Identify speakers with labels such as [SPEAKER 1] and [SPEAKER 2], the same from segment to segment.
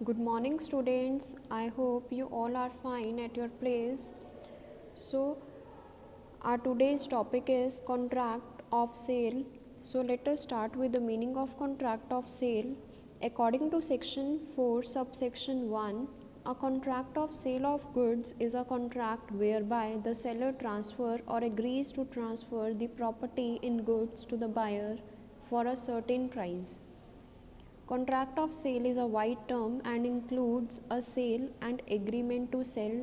[SPEAKER 1] Good morning, students. I hope you all are fine at your place. So, our today's topic is contract of sale. So, let us start with the meaning of contract of sale. According to section 4, subsection 1, a contract of sale of goods is a contract whereby the seller transfer or agrees to transfer the property in goods to the buyer for a certain price. Contract of sale is a wide term and includes a sale and agreement to sell.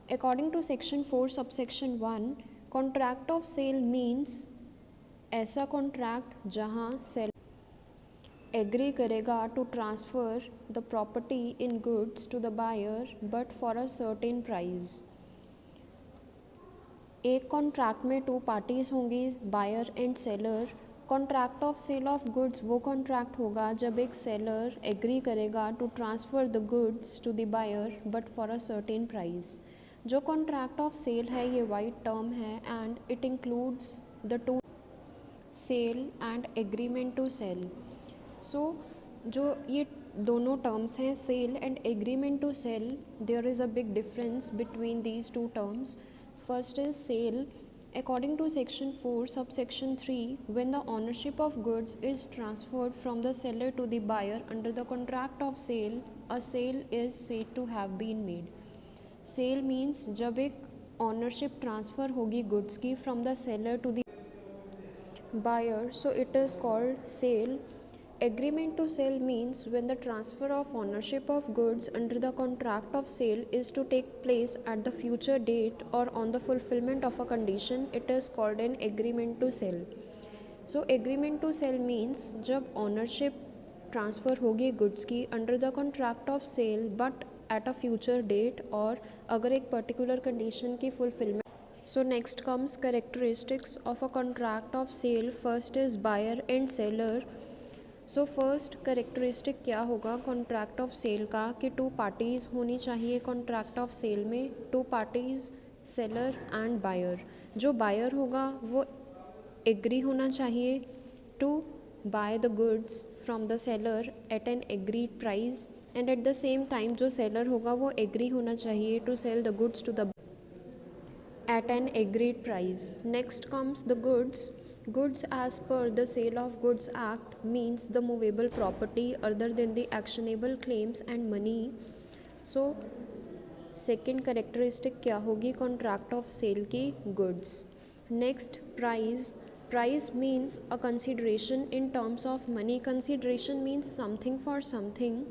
[SPEAKER 1] According to section 4 subsection 1, contract of sale means ऐसा contract जहां seller agree करेगा to transfer the property in goods to the buyer but for a certain price. एक contract में two parties होंगी, buyer and seller. Contract of sale of goods वो contract होगा जब एक सेलर एग्री करेगा to transfer the goods to the buyer but for a certain price. जो contract of sale है ये वाइड टर्म है and it includes the two sale and agreement to cell. So जो ये दोनों टर्म्स हैं sale and agreement to sale, there is a big difference between these two terms. First is sale. According to section 4 subsection 3, when the ownership of goods is transferred from the seller to the buyer under the contract of sale, a sale is said to have been made. Sale means जब एक ownership transfer होगी goods की from the seller to the buyer, so it is called sale. Agreement to sell means when the transfer of ownership of goods under the contract of sale is to take place at the future date or on the fulfillment of a condition, it is called an agreement to sell. So agreement to sell means जब ownership transfer होगी goods की under the contract of sale but at a future date और अगर एक particular condition की fulfillment. So next comes characteristics of a contract of sale. First is buyer and seller. So first characteristic क्या होगा contract of cell का कि to parties होनी चाहिए कॉन्ट्रैक्ट ऑफ सेल में, two parties seller and buyer. जो buyer होगा वो एग्री होना चाहिए to buy the goods from the seller at an agreed price and at the same time जो सेलर होगा वो एग्री होना चाहिए to cell the goods to the at an agreed price. Next comes the goods. Goods as per the Sale of Goods Act means the movable property other than the actionable claims and money. So second characteristic क्या होगी contract of sale की goods. Next price. Price means a consideration in terms of money. Consideration means something for something.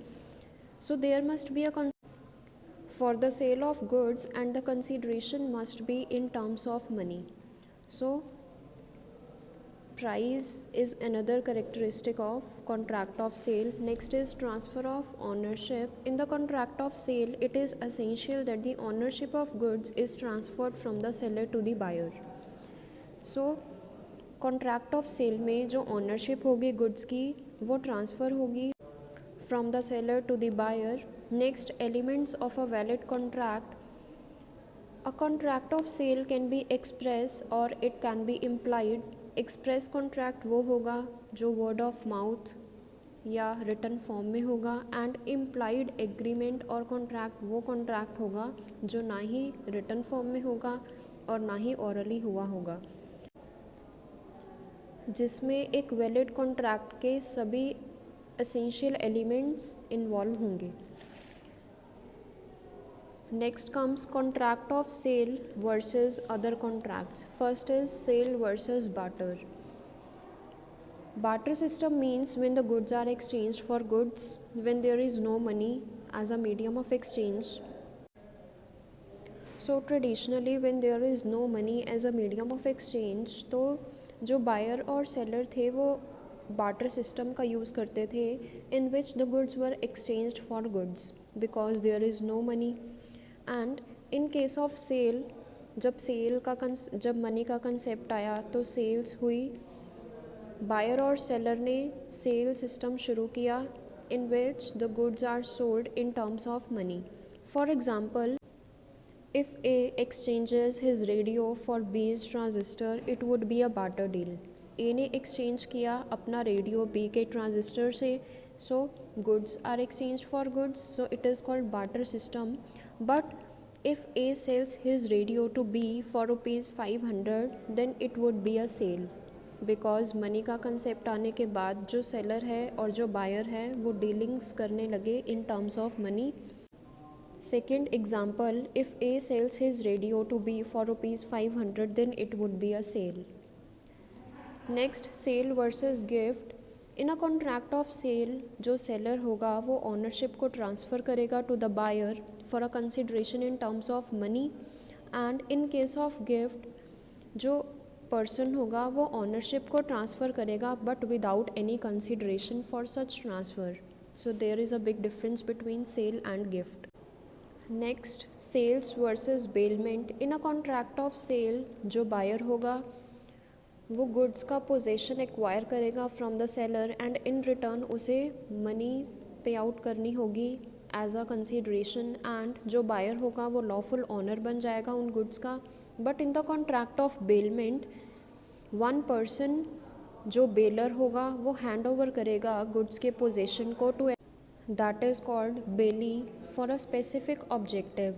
[SPEAKER 1] So there must be a for the sale of goods and the consideration must be in terms of money. So price is another characteristic of contract of sale. Next is transfer of ownership. In the contract of sale it is essential that the ownership of goods is transferred from the seller to the buyer. So contract of sale में जो ownership होगी goods की वो transfer होगी from the seller to the buyer. Next, elements of a valid contract. A contract of sale can be express or it can be implied. Express contract वो होगा जो word of mouth या written form में होगा and implied agreement और contract वो contract होगा जो ना ही written form में होगा और ना ही orally हुआ होगा, जिसमें एक valid contract के सभी essential elements involve होंगे. Next comes contract of sale versus other contracts. First is sale versus barter. Barter system means when the goods are exchanged for goods when there is no money as a medium of exchange. So traditionally when there is no money as a medium of exchange, तो जो buyer और seller थे वो barter system का use करते थे in which the goods were exchanged for goods because there is no money. And in case of sale जब money का कंसेप्ट आया तो सेल्स हुई, बायर और सेलर ने सेल सिस्टम शुरू किया in which the goods are sold in terms of money. For example, if A exchanges his radio for B's transistor it would be a barter deal. A ने exchange किया अपना radio B के transistor से, So goods are exchanged for goods, so it is called barter system. But if A sells his radio to B for rupees 500, then it would be a sale, because money का concept आने के बाद जो seller है और जो buyer है वो डीलिंग्स करने लगे in terms of money. Second example, if A sells his radio to B for rupees 500, then it would be a sale. Next, sale versus gift. In a contract of sale जो seller होगा वो ownership को transfer करेगा to the buyer for a consideration in terms of money. And in case of gift जो person होगा वो ownership को transfer करेगा but without any consideration for such transfer. So there is a big difference between sale and gift. Next, sales versus bailment. In a contract of sale जो buyer होगा वो goods का possession acquire करेगा from the seller and in return उसे money pay out करनी होगी as a consideration. And जो buyer होगा वो लॉफुल ऑनर बन जाएगा उन गुड्स का. But in the contract of bailment one person जो बेलर होगा वो हैंड ओवर करेगा गुड्स के पोजेशन को to that is called bailee for a specific objective.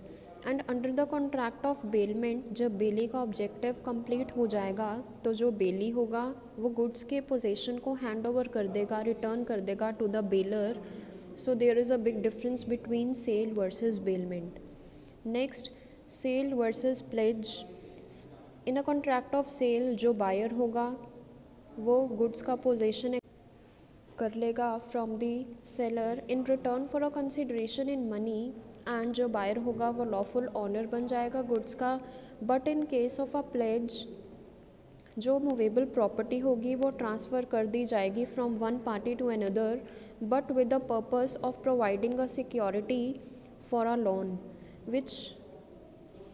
[SPEAKER 1] And under the contract of bailment जब बेली का ऑब्जेक्टिव कंप्लीट हो जाएगा तो जो बेली होगा वो गुड्स के पोजेशन को हैंड ओवर कर देगा, रिटर्न कर देगा to the bailor. So there is a big difference between sale versus bailment. Next, sale versus pledge. In a contract of sale जो बायर होगा वो गुड्स का पोजेशन कर लेगा from the seller in return for a consideration in money. And जो buyer होगा वो lawful owner बन जाएगा गुड्स का. But in case of a pledge जो मूवेबल प्रॉपर्टी होगी वो ट्रांसफ़र कर दी जाएगी from one party to another but with the purpose of providing a security for a loan which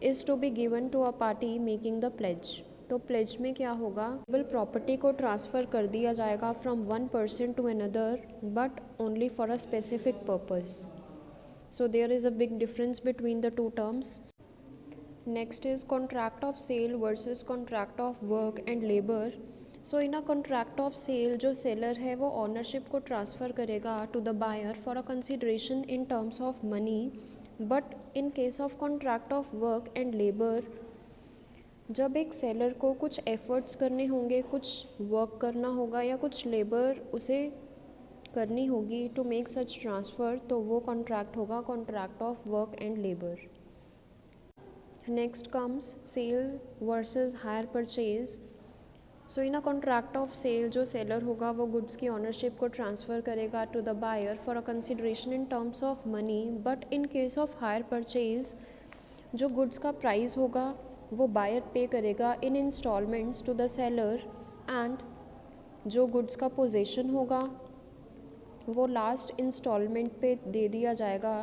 [SPEAKER 1] is to be given to a party making the pledge. तो pledge में क्या होगा, movable property को transfer कर दिया जाएगा from one person to another but only for a specific purpose. So there is a big difference between the two terms. Next is contract of sale versus contract of work and labor. So in a contract of sale जो seller है वो ownership को transfer करेगा to the buyer for a consideration in terms of money. But in case of contract of work and labor जब एक seller को कुछ efforts करने होंगे, कुछ वर्क करना होगा या कुछ लेबर उसे करनी होगी टू मेक सच ट्रांसफ़र, तो वो कॉन्ट्रैक्ट होगा contract of work and labour. Next comes sale versus hire purchase. So in a contract of sale जो सेलर होगा वो गुड्स की ऑनरशिप को ट्रांसफ़र करेगा to the buyer for a consideration in terms of money. But in case of hire purchase जो goods का price होगा वो बायर पे करेगा इन instalments to the seller. And जो गुड्स का पोजेशन होगा वो लास्ट इंस्टॉलमेंट पे दे दिया जाएगा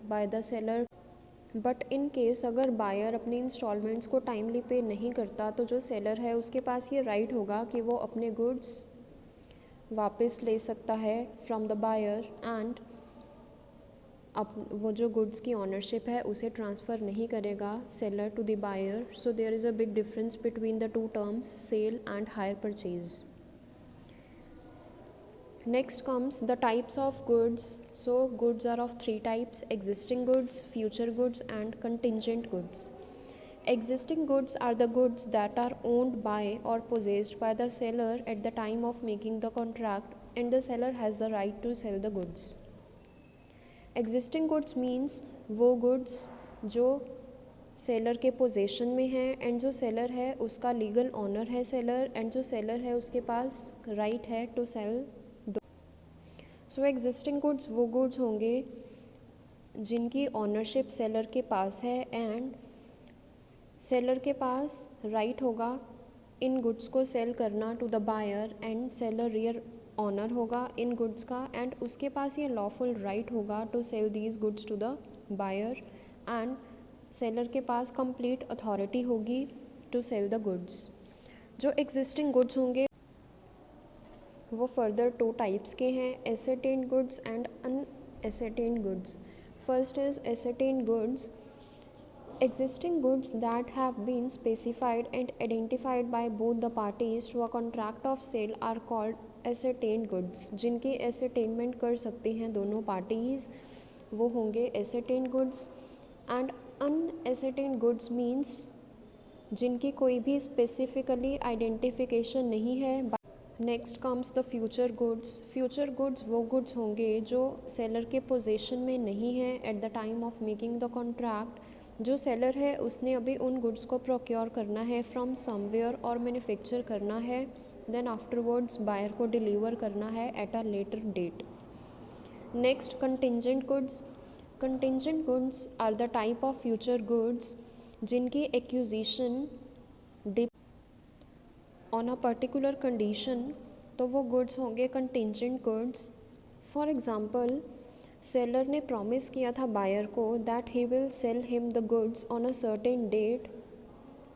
[SPEAKER 1] by the seller. But in case अगर बायर अपनी इंस्टॉलमेंट्स को टाइमली पे नहीं करता तो जो सेलर है उसके पास ये राइट होगा कि वो अपने गुड्स वापस ले सकता है फ्रॉम द बायर. एंड अब वो जो गुड्स की ऑनरशिप है उसे ट्रांसफ़र नहीं करेगा seller to the buyer. So there is a big difference between the two terms sale and hire purchase. Next comes the types of goods. So goods are of three types: existing goods, future goods and contingent goods. Existing goods are the goods that are owned by or possessed by the seller at the time of making the contract and the seller has the right to sell the goods. Existing goods means वो goods जो seller के possession में है and जो seller है उसका legal owner है seller, and जो सेलर है उसके पास राइट है to cell. So existing goods वो गुड्स होंगे जिनकी ऑनरशिप सेलर के पास है एंड सेलर के पास राइट होगा इन गुड्स को सेल करना to the buyer and seller real owner होगा इन गुड्स का एंड उसके पास ये लॉफुल राइट होगा to sale these goods to the buyer. And seller के पास कंप्लीट अथॉरिटी होगी टू सेल द गुड्स. जो एग्जिस्टिंग गुड्स होंगे वो फर्दर टू टाइप्स के हैं: ascertained goods and unascertained goods. First is ascertained goods. Existing goods that have been specified and identified by both the parties to a contract of sale are called ascertained goods, जिनकी ascertainment कर सकती हैं दोनों parties, वो होंगे ascertained goods. And unascertained goods means जिनकी कोई भी स्पेसिफिकली आइडेंटिफिकेशन नहीं है। Next comes the future goods. Future goods वो गुड्स होंगे जो सेलर के पोजीशन में नहीं है at the time of making the contract. जो सेलर है उसने अभी उन गुड्स को प्रोक्योर करना है फ्रॉम समवेयर और मैन्युफैक्चर करना है, देन आफ्टरवर्ड्स बायर को डिलीवर करना है at a later date. Next contingent goods. Contingent goods are the type of future goods जिनकी acquisition on a particular condition, तो वो गुड्स होंगे contingent goods. For example, seller ने प्रॉमिस किया था बायर को that he will sell him the goods on a certain date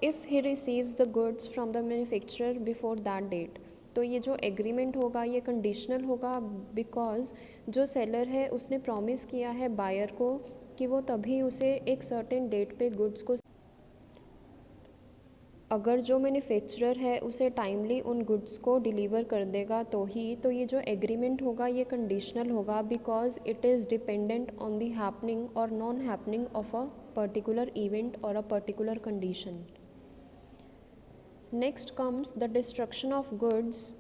[SPEAKER 1] if he receives the goods from the manufacturer before that date. तो ये जो एग्रीमेंट होगा ये कंडीशनल होगा, बिकॉज जो सेलर है उसने प्रॉमिस किया है बायर को कि वो तभी उसे एक सर्टेन डेट पे गुड्स को, अगर जो मैन्युफैक्चरर है उसे टाइमली उन गुड्स को डिलीवर कर देगा तो ही, तो ये जो एग्रीमेंट होगा ये कंडीशनल होगा, because it is dependent on the happening और non happening of a particular event और a particular condition. Next comes the destruction of goods.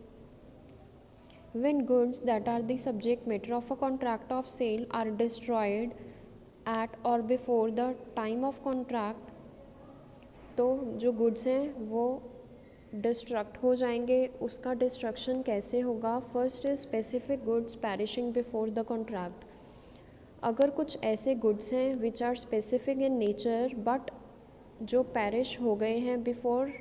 [SPEAKER 1] When goods that are the subject matter of a contract of sale are destroyed at or before the time of contract, तो जो goods हैं वो destruct हो जाएंगे। उसका destruction कैसे होगा? First is specific goods perishing before the contract. अगर कुछ ऐसे गुड्स हैं which are specific in nature but जो पैरिश हो गए हैं before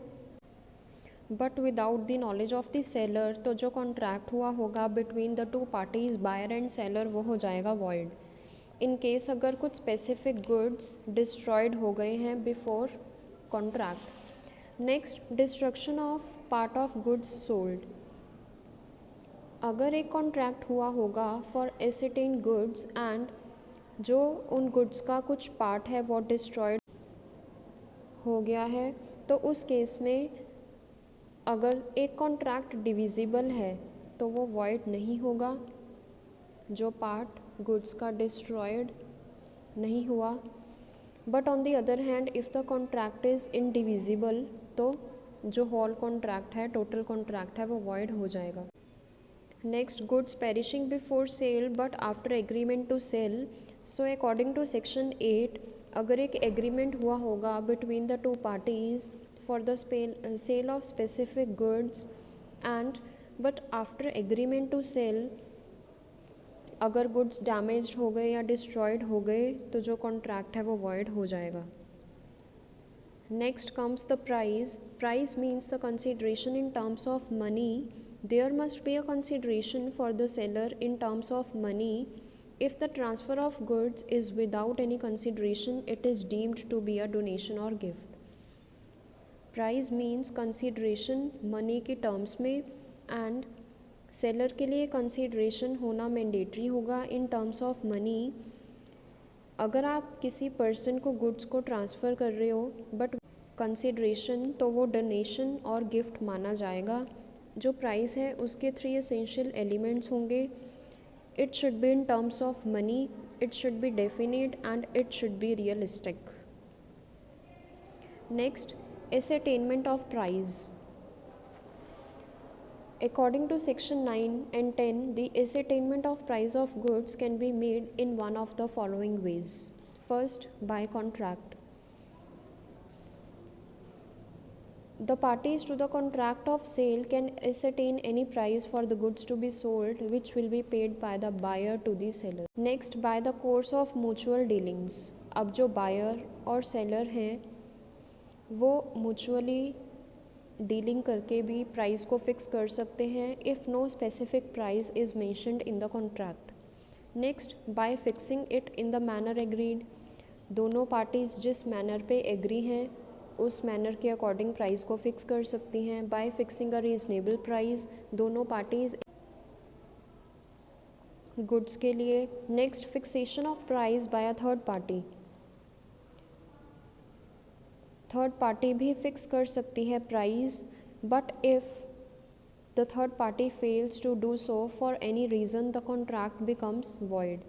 [SPEAKER 1] but without the knowledge of the seller, तो जो कॉन्ट्रैक्ट हुआ होगा between the two parties buyer and seller वो हो जाएगा वॉइड। इन केस अगर कुछ स्पेसिफिक गुड्स डिस्ट्रॉयड हो गए हैं before contract. Next, destruction of part of goods sold. अगर एक कॉन्ट्रैक्ट हुआ होगा फॉर एसेटेन गुड्स एंड जो उन गुड्स का कुछ पार्ट है वो डिस्ट्रॉयड हो गया है, तो उस केस में अगर एक कॉन्ट्रैक्ट डिविजिबल है तो वो वॉइड नहीं होगा, जो पार्ट गुड्स का डिस्ट्रॉयड नहीं हुआ। But on the other hand if the contract is indivisible, तो जो होल कॉन्ट्रैक्ट है, टोटल कॉन्ट्रैक्ट है, वो वॉइड हो जाएगा। Next, goods perishing before sale but after agreement to cell. So according to section 8, अगर एक एग्रीमेंट हुआ होगा between the two parties for the sale of specific goods and but after agreement to sell, अगर goods damage हो गए या destroyed हो गए तो जो कॉन्ट्रैक्ट है वो वॉइड हो जाएगा। Next comes the price. Price means the consideration in terms of money. There must be a consideration for the seller in terms of money. If the transfer of goods is without any consideration it is deemed to be a donation और gift. Price means consideration money के terms में, and seller के लिए consideration होना mandatory होगा इन terms of money. अगर आप किसी पर्सन को गुड्स को ट्रांसफ़र कर रहे हो बट कंसिडरेशन, तो वो डोनेशन और गिफ्ट माना जाएगा। जो प्राइस है उसके 3 एसेंशियल एलिमेंट्स होंगे। It should be in terms of money, it should be definite and it should be realistic. Next, ascertainment of price. According to section 9 and 10, the ascertainment of price of goods can be made in one of the following ways. First, by contract. The parties to the contract of sale can ascertain any price for the goods to be sold which will be paid by the buyer to the seller. Next, by the course of mutual dealings. अब जो buyer और seller हैं वो mutually dealing करके भी price को fix कर सकते हैं if no specific price is mentioned in the contract. Next, by fixing it in the manner agreed. दोनों पार्टीज़ जिस मैनर पे एग्री हैं उस मैनर के अकॉर्डिंग प्राइस को फिक्स कर सकती हैं। Bye fixing a reasonable price, दोनों पार्टीज़ गुड्स के लिए। Next, fixation of price by a third party. Third party भी फिक्स कर सकती है price, but if the third party fails to do so for any reason, the contract becomes void.